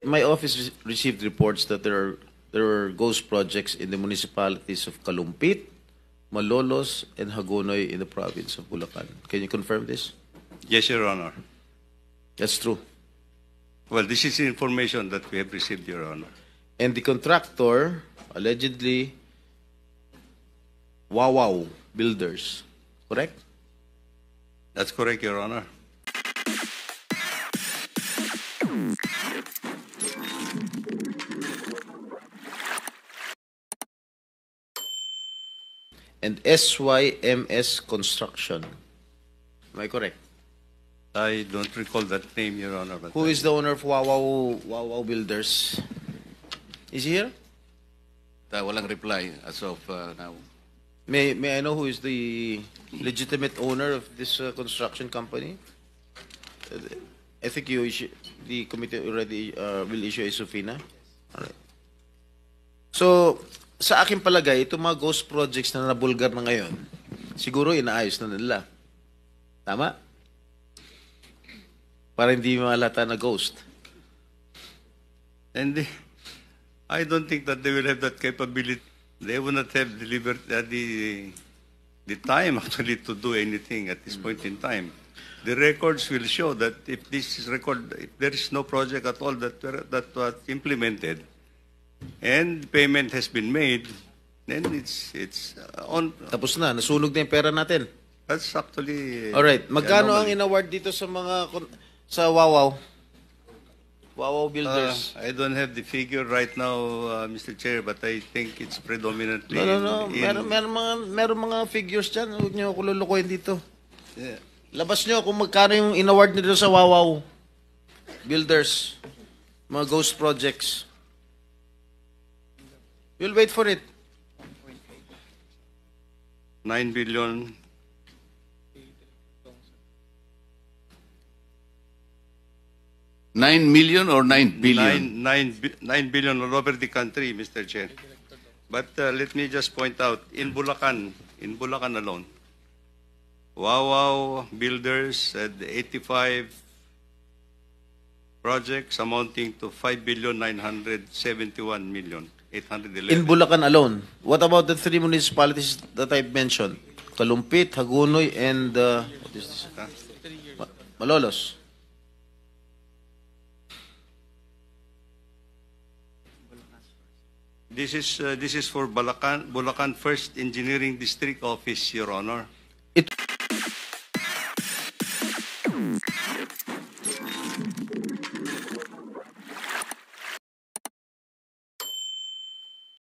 My office received reports that there were ghost projects in the municipalities of Kalumpit, Malolos, and Hagonoy in the province of Bulacan. Can you confirm this? Yes, Your Honor. That's true. Well, this is information that we have received, Your Honor. And the contractor, allegedly, Wawaw Builders, correct? That's correct, Your Honor. And SYMS Construction. Am I correct? I don't recall that name, Your Honor. But Who is the owner of Wawaw Builders? Is he here? Walang reply as of now. May I know who is the legitimate owner of this construction company? I think the committee already will issue a subpoena. All right. So, sa aking palagay, itong mga ghost projects na nabulgar na ngayon, siguro inaayos na nila. Tama? Para hindi malata na ghost. And I don't think that they will have that capability. They will not have the time actually to do anything at this point in time. The records will show that if there is no project at all that was implemented, and payment has been made, then it's on. Tapos na, nasunog na yung pera natin. That's actually. Alright, magkano ang in-award dito sa mga sa Wawaw Builders? I don't have the figure right now, Mr. Chair, but I think it's predominantly. No. Meron mga figures dyan. Huwag niyo ako lulukoyin dito. Yeah. Labas niyo kung magkano yung in-award nito sa Wawaw Builders. Mga ghost projects. We'll wait for it. 9 billion. 9 million or 9 billion? 9 billion all over the country, Mr. Chair. But let me just point out, in Bulacan alone, Wawaw Builders had 85 projects amounting to 5,971,811. In Bulacan alone. What about the three municipalities that I mentioned? Kalumpit, Hagonoy, and what is this? Malolos. This is for Bulacan First Engineering District Office, Your Honor.